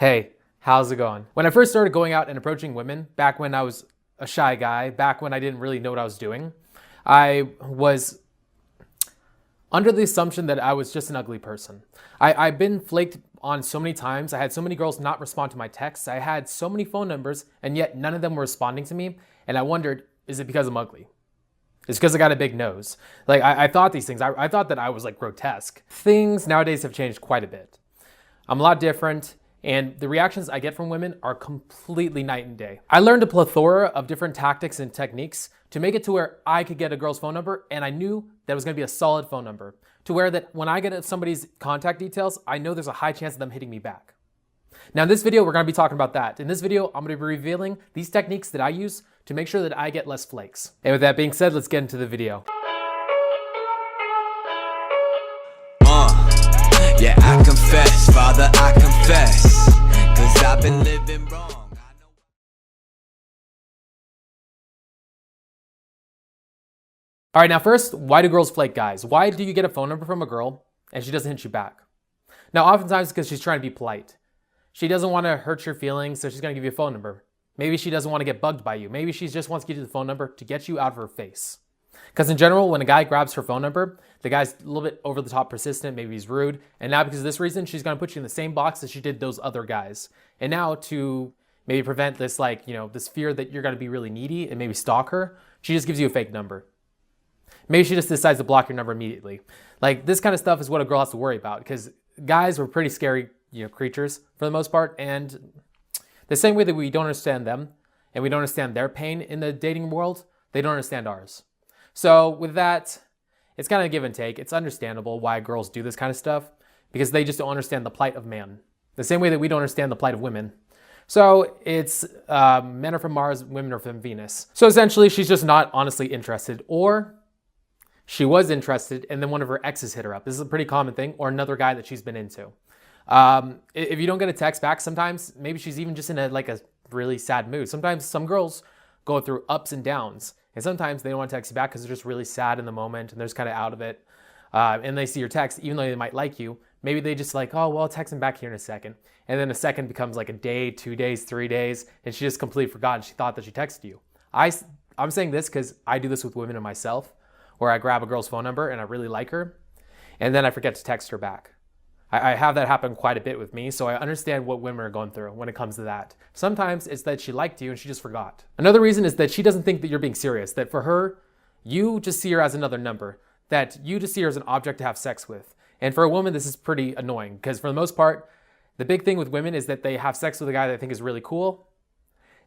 Hey, how's it going? When I first started going out and approaching women, back when I was a shy guy, back when I didn't really know what I was doing, I was under the assumption that I was just an ugly person. I've been flaked on so many times. I had so many girls not respond to my texts. I had so many phone numbers, and yet none of them were responding to me. And I wondered, is it because I'm ugly? It's because I got a big nose. Like, I thought these things. I thought that I was like grotesque. Things nowadays have changed quite a bit. I'm a lot different. And the reactions I get from women are completely night and day. I learned a plethora of different tactics and techniques to make it to where I could get a girl's phone number, and I knew that it was gonna be a solid phone number, to where that when I get somebody's contact details, I know there's a high chance of them hitting me back. Now in this video, we're gonna be talking about that. In this video, I'm gonna be revealing these techniques that I use to make sure that I get less flakes. And with that being said, let's get into the video. Yeah, I confess, Father, I confess, 'cause I've been living wrong. All right, now first, why do girls flake guys? Why do you get a phone number from a girl and she doesn't hit you back? Now, oftentimes it's because she's trying to be polite. She doesn't want to hurt your feelings, so she's going to give you a phone number. Maybe she doesn't want to get bugged by you. Maybe she just wants to give you the phone number to get you out of her face. Because in general, when a guy grabs her phone number, the guy's a little bit over the top persistent, maybe he's rude, and now because of this reason, she's gonna put you in the same box as she did those other guys. And now to maybe prevent this this fear that you're gonna be really needy and maybe stalk her, she just gives you a fake number. Maybe she just decides to block your number immediately. Like, this kind of stuff is what a girl has to worry about, because guys are pretty scary, creatures for the most part, and the same way that we don't understand them and we don't understand their pain in the dating world, they don't understand ours. So with that, it's kind of a give and take. It's understandable why girls do this kind of stuff because they just don't understand the plight of man. The same way that we don't understand the plight of women. So it's men are from Mars, women are from Venus. So essentially, she's just not honestly interested, or she was interested and then one of her exes hit her up. This is a pretty common thing, or another guy that she's been into. If you don't get a text back, sometimes maybe she's even just in a really sad mood. Sometimes some girls go through ups and downs. And sometimes they don't want to text you back because they're just really sad in the moment and they're just kind of out of it. And they see your text, even though they might like you. Maybe they just like, oh, well, I'll text him back here in a second. And then a second becomes like a day, 2 days, 3 days. And she just completely forgot. She thought that she texted you. I'm saying this because I do this with women and myself, where I grab a girl's phone number and I really like her. And then I forget to text her back. I have that happen quite a bit with me, so I understand what women are going through when it comes to that. Sometimes it's that she liked you and she just forgot. Another reason is that she doesn't think that you're being serious, that for her, you just see her as another number, that you just see her as an object to have sex with. And for a woman, this is pretty annoying, because for the most part, the big thing with women is that they have sex with a guy they think is really cool.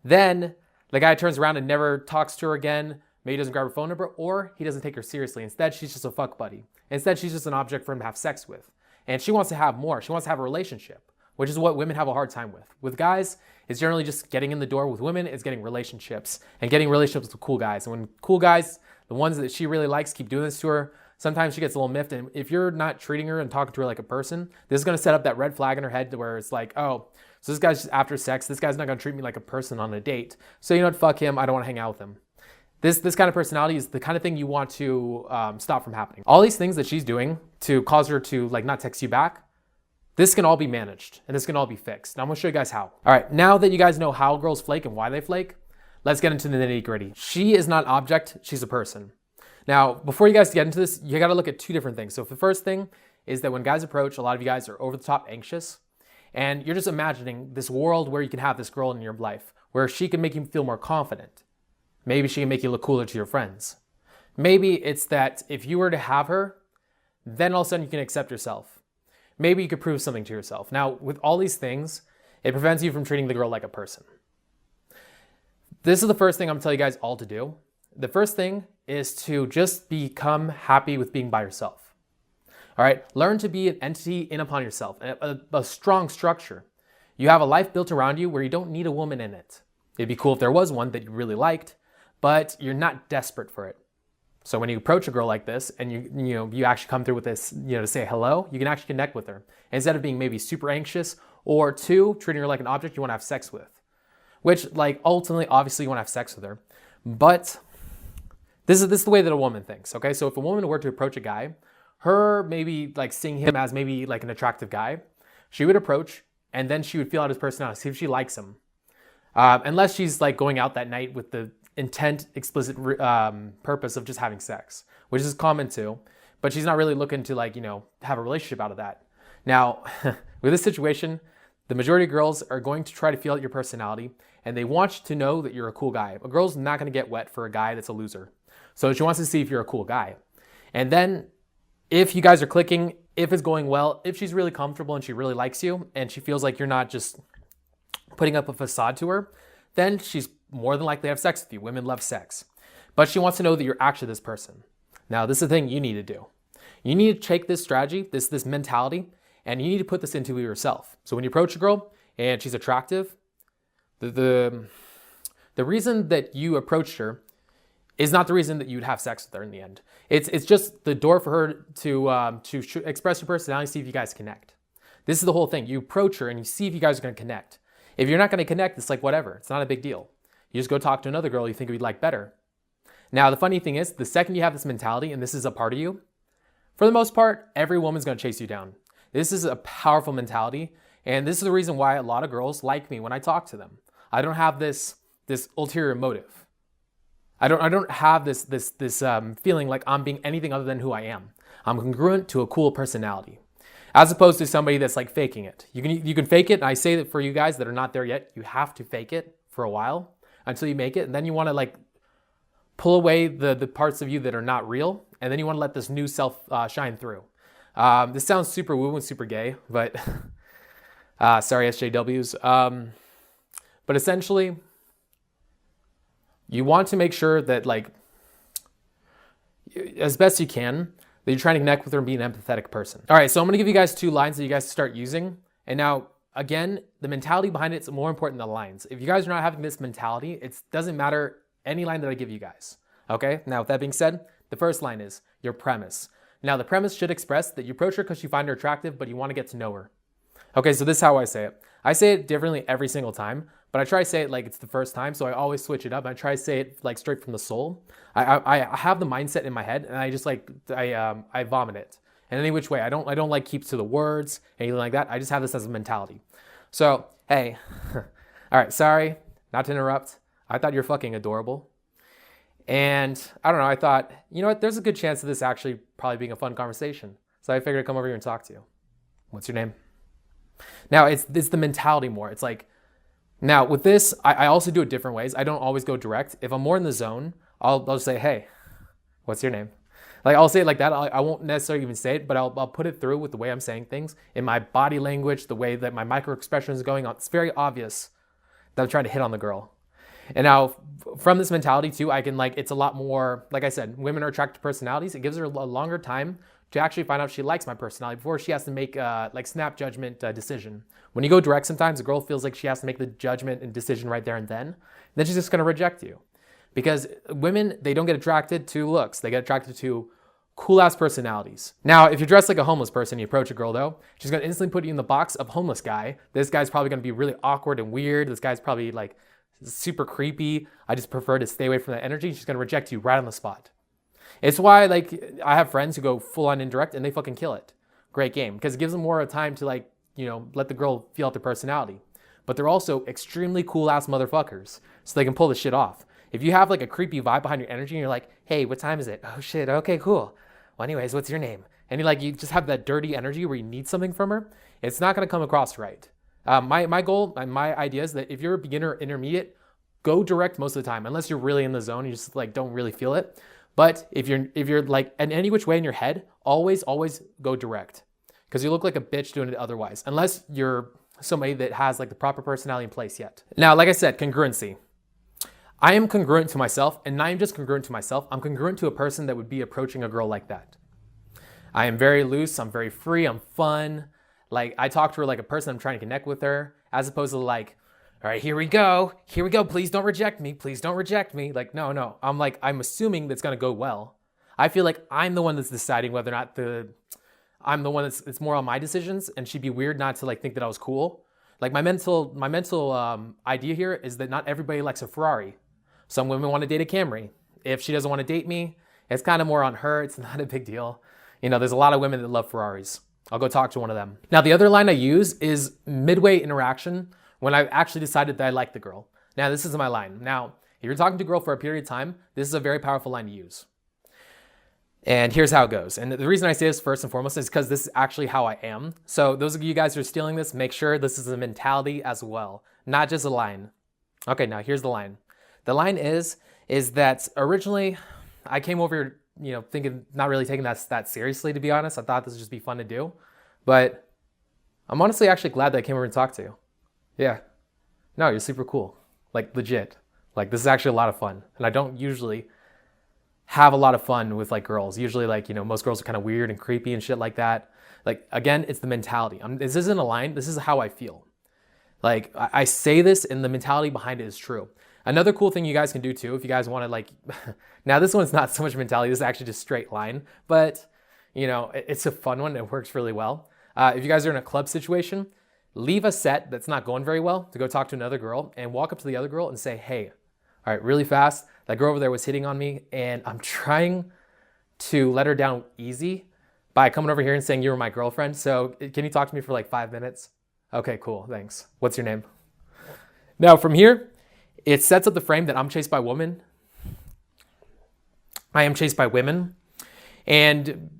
Then the guy turns around and never talks to her again, maybe doesn't grab her phone number, or he doesn't take her seriously. Instead, she's just a fuck buddy. Instead, she's just an object for him to have sex with. And she wants to have more. She wants to have a relationship, which is what women have a hard time with. With guys, it's generally just getting in the door. With women, it's getting relationships and getting relationships with cool guys. And when cool guys, the ones that she really likes, keep doing this to her, sometimes she gets a little miffed. And if you're not treating her and talking to her like a person, this is going to set up that red flag in her head to where it's like, oh, so this guy's just after sex. This guy's not going to treat me like a person on a date. So you know what? Fuck him. I don't want to hang out with him. This kind of personality is the kind of thing you want to stop from happening. All these things that she's doing to cause her to not text you back, this can all be managed and this can all be fixed. Now I'm gonna show you guys how. All right, now that you guys know how girls flake and why they flake, let's get into the nitty gritty. She is not an object, she's a person. Now, before you guys get into this, you gotta look at two different things. So the first thing is that when guys approach, a lot of you guys are over the top anxious and you're just imagining this world where you can have this girl in your life, where she can make you feel more confident. Maybe she can make you look cooler to your friends. Maybe it's that if you were to have her, then all of a sudden you can accept yourself. Maybe you could prove something to yourself. Now, with all these things, it prevents you from treating the girl like a person. This is the first thing I'm gonna tell you guys all to do. The first thing is to just become happy with being by yourself. All right, learn to be an entity in upon yourself, a strong structure. You have a life built around you where you don't need a woman in it. It'd be cool if there was one that you really liked, but you're not desperate for it. So when you approach a girl like this and you actually come through with this, to say hello, you can actually connect with her. Instead of being maybe super anxious, or two, treating her like an object you want to have sex with. Which, ultimately, obviously you want to have sex with her. But this is the way that a woman thinks, okay? So if a woman were to approach a guy, her maybe seeing him as maybe an attractive guy, she would approach and then she would feel out his personality, see if she likes him. Unless she's like going out that night with the explicit purpose of just having sex, which is common too, but she's not really looking to like, have a relationship out of that. Now, with this situation, the majority of girls are going to try to feel out your personality, and they want you to know that you're a cool guy. A girl's not going to get wet for a guy that's a loser. So she wants to see if you're a cool guy. And then if you guys are clicking, if it's going well, if she's really comfortable and she really likes you, and she feels like you're not just putting up a facade to her, then she's more than likely to have sex with you. Women love sex. But she wants to know that you're actually this person. Now, this is the thing you need to do. You need to take this strategy, this mentality, and you need to put this into yourself. So when you approach a girl and she's attractive, the reason that you approached her is not the reason that you'd have sex with her in the end. It's just the door for her to express your personality, see if you guys connect. This is the whole thing. You approach her and you see if you guys are going to connect. If you're not going to connect, it's like whatever. It's not a big deal. You just go talk to another girl you think you'd like better. Now, the funny thing is, the second you have this mentality and this is a part of you, for the most part, every woman's going to chase you down. This is a powerful mentality, and this is the reason why a lot of girls like me when I talk to them. I don't have this ulterior motive. I don't have this feeling like I'm being anything other than who I am. I'm congruent to a cool personality, as opposed to somebody that's like faking it. You can fake it, and I say that for you guys that are not there yet, you have to fake it for a while until you make it, and then you want to like pull away the parts of you that are not real, and then you want to let this new self shine through. This sounds super woo and super gay, but sorry SJWs. But essentially, you want to make sure that like, as best you can, that you're trying to connect with her and be an empathetic person. All right, so I'm gonna give you guys 2 lines that you guys start using. And now, again, the mentality behind it is more important than the lines. If you guys are not having this mentality, it doesn't matter any line that I give you guys. Okay, now with that being said, the first line is your premise. Now the premise should express that you approach her because you find her attractive, but you want to get to know her. Okay, so this is how I say it. I say it differently every single time, but I try to say it like it's the first time, so I always switch it up. I try to say it like straight from the soul. I have the mindset in my head, and I just like I vomit it. And any which way, I don't like keep to the words, anything like that. I just have this as a mentality. So hey, all right, sorry, not to interrupt. I thought you're fucking adorable. And I don't know, I thought, you know what, there's a good chance of this actually probably being a fun conversation. So I figured I'd come over here and talk to you. What's your name? Now, it's the mentality more. It's like, now with this, I also do it different ways. I don't always go direct. If I'm more in the zone, I'll just say, hey, what's your name? Like, I'll say it like that. I won't necessarily even say it, but I'll put it through with the way I'm saying things. In my body language, the way that my micro expression is going on, it's very obvious that I'm trying to hit on the girl. And now, from this mentality too, I can it's a lot more, like I said, women are attracted to personalities. It gives her a longer time to actually find out if she likes my personality before she has to make snap judgment decision. When you go direct, sometimes a girl feels like she has to make the judgment and decision right there and then she's just going to reject you. Because women, they don't get attracted to looks. They get attracted to cool ass personalities. Now, if you're dressed like a homeless person, you approach a girl though, she's going to instantly put you in the box of homeless guy. This guy's probably going to be really awkward and weird. This guy's probably super creepy. I just prefer to stay away from that energy. She's going to reject you right on the spot. It's why I have friends who go full on indirect and they fucking kill it. Great game, because it gives them more time to let the girl feel out their personality. But they're also extremely cool ass motherfuckers, so they can pull the shit off. If you have a creepy vibe behind your energy and you're like, hey, what time is it? Oh shit, okay, cool. Well, anyways, what's your name? And you just have that dirty energy where you need something from her, it's not going to come across right. My goal and my idea is that if you're a beginner or intermediate, go direct most of the time, unless you're really in the zone, you just don't really feel it. But if you're in any which way in your head, always go direct, because you look like a bitch doing it otherwise, unless you're somebody that has the proper personality in place yet. Now, like I said, congruency. I am congruent to myself, and not even just congruent to myself, I'm congruent to a person that would be approaching a girl like that. I am very loose, I'm very free, I'm fun. I talk to her like a person, I'm trying to connect with her, as opposed to all right, here we go, please don't reject me, no. I'm assuming that's gonna go well. I feel like I'm the one that's deciding whether or not I'm the one it's more on my decisions, and she'd be weird not to think that I was cool. My mental idea here is that not everybody likes a Ferrari. Some women want to date a Camry. If she doesn't want to date me, it's kind of more on her, it's not a big deal. There's a lot of women that love Ferraris. I'll go talk to one of them. Now, the other line I use is midway interaction when I've actually decided that I like the girl. Now, this is my line. Now, if you're talking to a girl for a period of time, this is a very powerful line to use. And here's how it goes. And the reason I say this first and foremost is because this is actually how I am. So those of you guys who are stealing this, make sure this is a mentality as well, not just a line. Okay, now here's the line. The line is that originally I came over here, thinking, not really taking that seriously, to be honest. I thought this would just be fun to do. But I'm honestly actually glad that I came over and talked to you. Yeah. No, you're super cool. Like, legit. Like, this is actually a lot of fun. And I don't usually have a lot of fun with like girls. Usually most girls are kind of weird and creepy and shit like that. Like, again, it's the mentality. This isn't a line. This is how I feel. Like, I say this and the mentality behind it is true. Another cool thing you guys can do too, if you guys want to now this one's not so much mentality, this is actually just straight line, but it's a fun one. It works really well. If you guys are in a club situation, leave a set that's not going very well to go talk to another girl and walk up to the other girl and say, hey, all right, really fast, that girl over there was hitting on me and I'm trying to let her down easy by coming over here and saying you were my girlfriend. So can you talk to me for like 5 minutes? Okay, cool, thanks. What's your name? Now from here, it sets up the frame that I'm chased by women. I am chased by women. And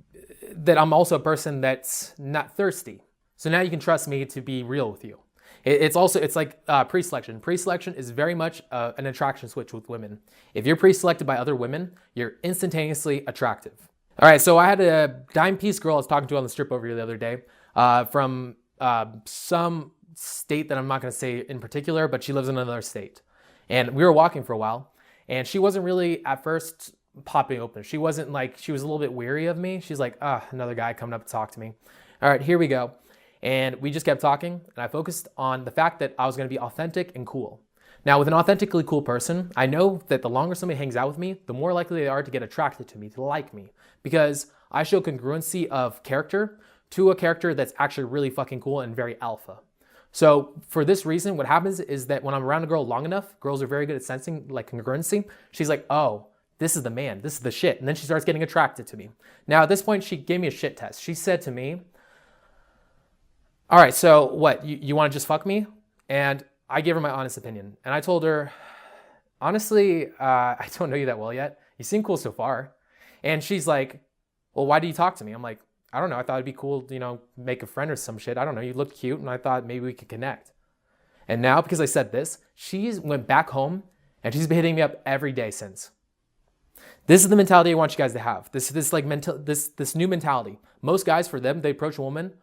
that I'm also a person that's not thirsty. So now you can trust me to be real with you. It's like pre-selection. Pre-selection is very much an attraction switch with women. If you're pre-selected by other women, you're instantaneously attractive. All right, so I had a dime piece girl I was talking to on the strip over here the other day from some state that I'm not going to say in particular, but she lives in another state. And we were walking for a while, and she wasn't really at first popping open. She wasn't she was a little bit weary of me. She's like, another guy coming up to talk to me. All right, here we go. And we just kept talking, and I focused on the fact that I was going to be authentic and cool. Now, with an authentically cool person, I know that the longer somebody hangs out with me, the more likely they are to get attracted to me, to like me, because I show congruency of character to a character that's actually really fucking cool and very alpha. So for this reason, what happens is that when I'm around a girl long enough, girls are very good at sensing like congruency. She's like, oh, this is the man, this is the shit. And then she starts getting attracted to me. Now at this point, she gave me a shit test. She said to me, all right, so what, you want to just fuck me? And I gave her my honest opinion. And I told her, honestly, I don't know you that well yet. You seem cool so far. And she's like, well, why do you talk to me? I'm like, I don't know. I thought it'd be cool, make a friend or some shit. I don't know. You look cute and I thought maybe we could connect. And now because I said this, she went back home and she's been hitting me up every day since. This is the mentality I want you guys to have. This new mentality. Most guys, for them, they approach a woman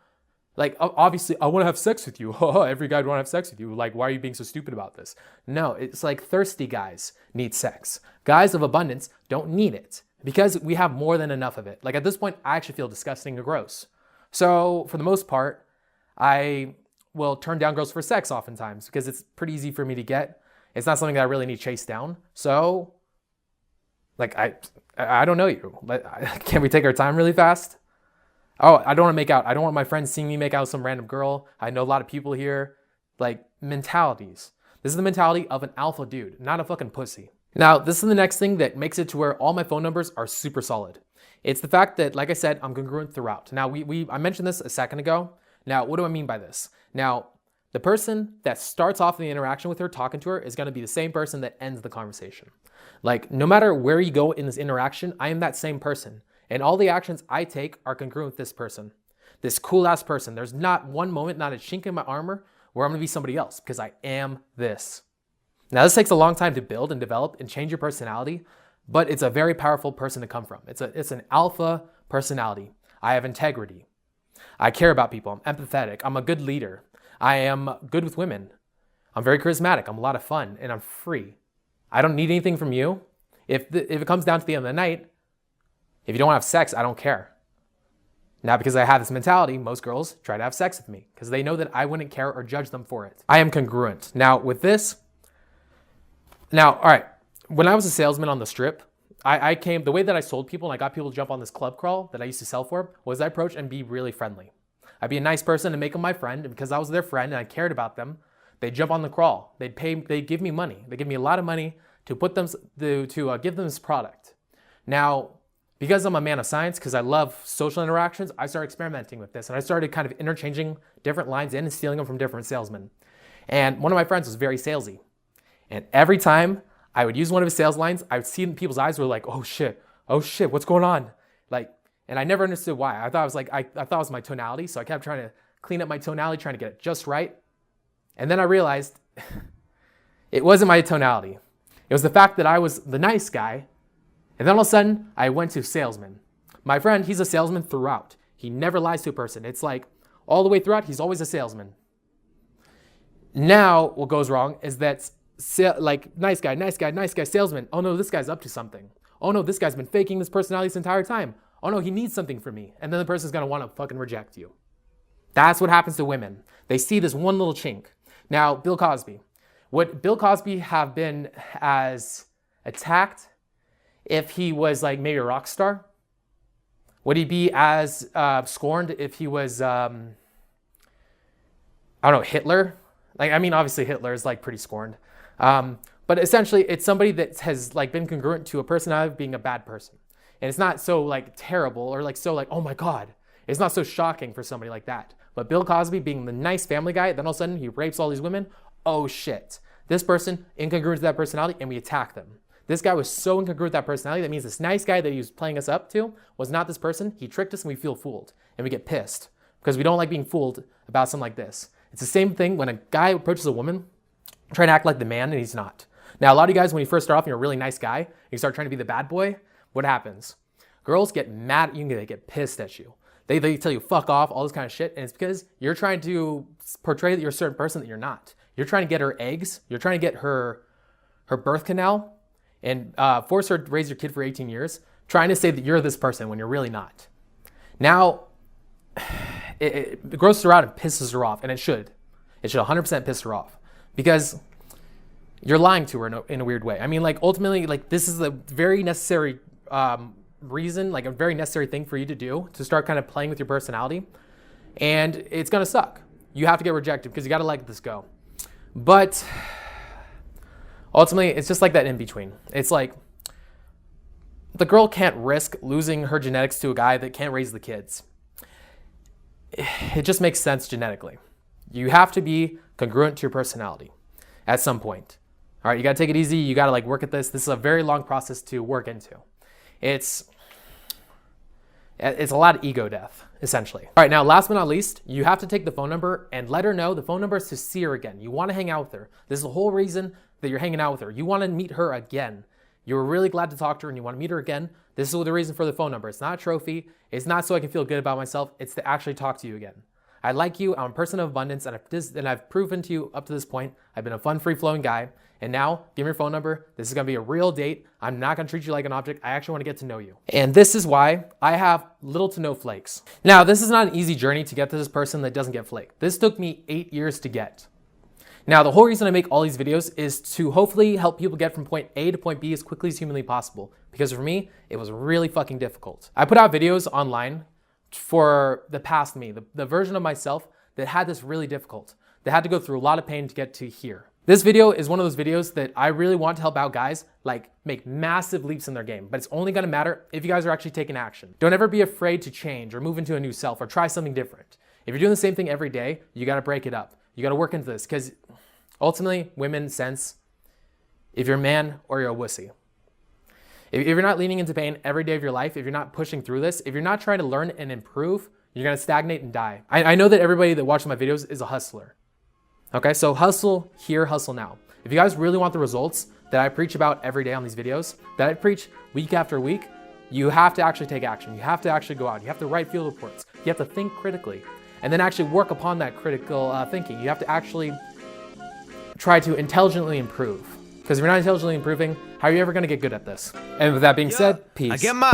like, obviously, I want to have sex with you. Every guy would want to have sex with you. Like, why are you being so stupid about this? No, it's like thirsty guys need sex. Guys of abundance don't need it because we have more than enough of it. Like at this point, I actually feel disgusting or gross. So for the most part, I will turn down girls for sex oftentimes because it's pretty easy for me to get. It's not something that I really need chased down. So, like, I don't know you. Can we take our time really fast? Oh, I don't want to make out. I don't want my friends seeing me make out with some random girl. I know a lot of people here. Like, mentalities. This is the mentality of an alpha dude, not a fucking pussy. Now, this is the next thing that makes it to where all my phone numbers are super solid. It's the fact that, like I said, I'm congruent throughout. Now, I mentioned this a second ago. Now, what do I mean by this? Now, the person that starts off the interaction with her, talking to her, is going to be the same person that ends the conversation. Like, no matter where you go in this interaction, I am that same person. And all the actions I take are congruent with this person, this cool ass person. There's not one moment, not a chink in my armor where I'm gonna be somebody else because I am this. Now this takes a long time to build and develop and change your personality, but it's a very powerful person to come from. It's an alpha personality. I have integrity. I care about people. I'm empathetic. I'm a good leader. I am good with women. I'm very charismatic. I'm a lot of fun and I'm free. I don't need anything from you. If it comes down to the end of the night, if you don't have sex, I don't care. Now, because I have this mentality, most girls try to have sex with me because they know that I wouldn't care or judge them for it. I am congruent. Now, with this, all right, when I was a salesman on the strip, the way that I sold people and I got people to jump on this club crawl that I used to sell for was I approach and be really friendly. I'd be a nice person and make them my friend, and because I was their friend and I cared about them, they'd jump on the crawl. They'd give me money. They give me a lot of money to give them this product. Now, Because I'm a man of science, because I love social interactions, I started experimenting with this. And I started kind of interchanging different lines in and stealing them from different salesmen. And one of my friends was very salesy. And every time I would use one of his sales lines, I would see in people's eyes were like, oh shit, what's going on? Like, and I never understood why. I thought it was my tonality. So I kept trying to clean up my tonality, trying to get it just right. And then I realized it wasn't my tonality. It was the fact that I was the nice guy. And then all of a sudden, I went to salesman. My friend, he's a salesman throughout. He never lies to a person. It's like all the way throughout, he's always a salesman. Now, what goes wrong is that like nice guy, salesman. Oh no, this guy's up to something. Oh no, this guy's been faking this personality this entire time. Oh no, he needs something from me. And then the person's gonna wanna fucking reject you. That's what happens to women. They see this one little chink. Now, Bill Cosby. Would Bill Cosby have been as attacked if he was like maybe a rock star? Would he be as scorned if he was, I don't know, Hitler? Like, I mean, obviously Hitler is like pretty scorned. But essentially it's somebody that has like been congruent to a personality of being a bad person. And it's not so like terrible or like so like, oh my God. It's not so shocking for somebody like that. But Bill Cosby being the nice family guy, then all of a sudden he rapes all these women. Oh shit. This person incongruent to that personality and we attack them. This guy was so incongruent with that personality. That means this nice guy that he was playing us up to was not this person. He tricked us and we feel fooled. And we get pissed because we don't like being fooled about something like this. It's the same thing when a guy approaches a woman trying to act like the man and he's not. Now, a lot of you guys, when you first start off and you're a really nice guy, and you start trying to be the bad boy, what happens? Girls get mad at you and they get pissed at you. They tell you fuck off, all this kind of shit. And it's because you're trying to portray that you're a certain person that you're not. You're trying to get her eggs. You're trying to get her birth canal and force her to raise your kid for 18 years, trying to say that you're this person when you're really not. Now, it grosses her out and pisses her off, and it should. It should 100% piss her off because you're lying to her in a weird way. I mean, like, ultimately, like, this is a very necessary reason, like a very necessary thing for you to do to start kind of playing with your personality, and it's gonna suck. You have to get rejected because you gotta let this go. But ultimately, it's just like that in between. It's like the girl can't risk losing her genetics to a guy that can't raise the kids. It just makes sense genetically. You have to be congruent to your personality at some point. All right, you gotta take it easy. You gotta like work at this. This is a very long process to work into. It's a lot of ego death, essentially. All right, now last but not least, you have to take the phone number and let her know the phone number is to see her again. You want to hang out with her. This is the whole reason that you're hanging out with her. You want to meet her again. You were really glad to talk to her and you want to meet her again. This is the reason for the phone number. It's not a trophy. It's not so I can feel good about myself. It's to actually talk to you again. I like you. I'm a person of abundance, and I've proven to you up to this point, I've been a fun, free-flowing guy. And now, give me your phone number. This is going to be a real date. I'm not going to treat you like an object. I actually want to get to know you. And this is why I have little to no flakes. Now, this is not an easy journey to get to this person that doesn't get flaked. This took me 8 years to get. Now, the whole reason I make all these videos is to hopefully help people get from point A to point B as quickly as humanly possible. Because for me, it was really fucking difficult. I put out videos online for the past me, the version of myself that had this really difficult, that had to go through a lot of pain to get to here. This video is one of those videos that I really want to help out guys like make massive leaps in their game, but it's only gonna matter if you guys are actually taking action. Don't ever be afraid to change or move into a new self or try something different. If you're doing the same thing every day, you gotta break it up. You gotta work into this because ultimately women sense if you're a man or you're a wussy. If you're not leaning into pain every day of your life, if you're not pushing through this, if you're not trying to learn and improve, you're gonna stagnate and die. I know that everybody that watches my videos is a hustler. Okay, so hustle here, hustle now. If you guys really want the results that I preach about every day on these videos, that I preach week after week, you have to actually take action. You have to actually go out. You have to write field reports. You have to think critically and then actually work upon that critical thinking. You have to actually try to intelligently improve. Because if you're not intelligently improving, how are you ever gonna get good at this? And with that being said, peace. I get my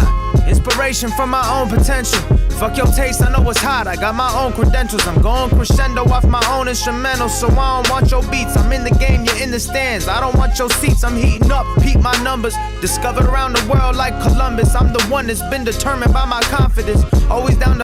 inspiration from my own potential. Fuck your taste, I know it's hot. I got my own credentials. I'm going crescendo off my own instrumentals. So I don't want your beats. I'm in the game, you're in the stands. I don't want your seats. I'm heating up, peep my numbers. Discovered around the world like Columbus. I'm the one that's been determined by my confidence. Always down to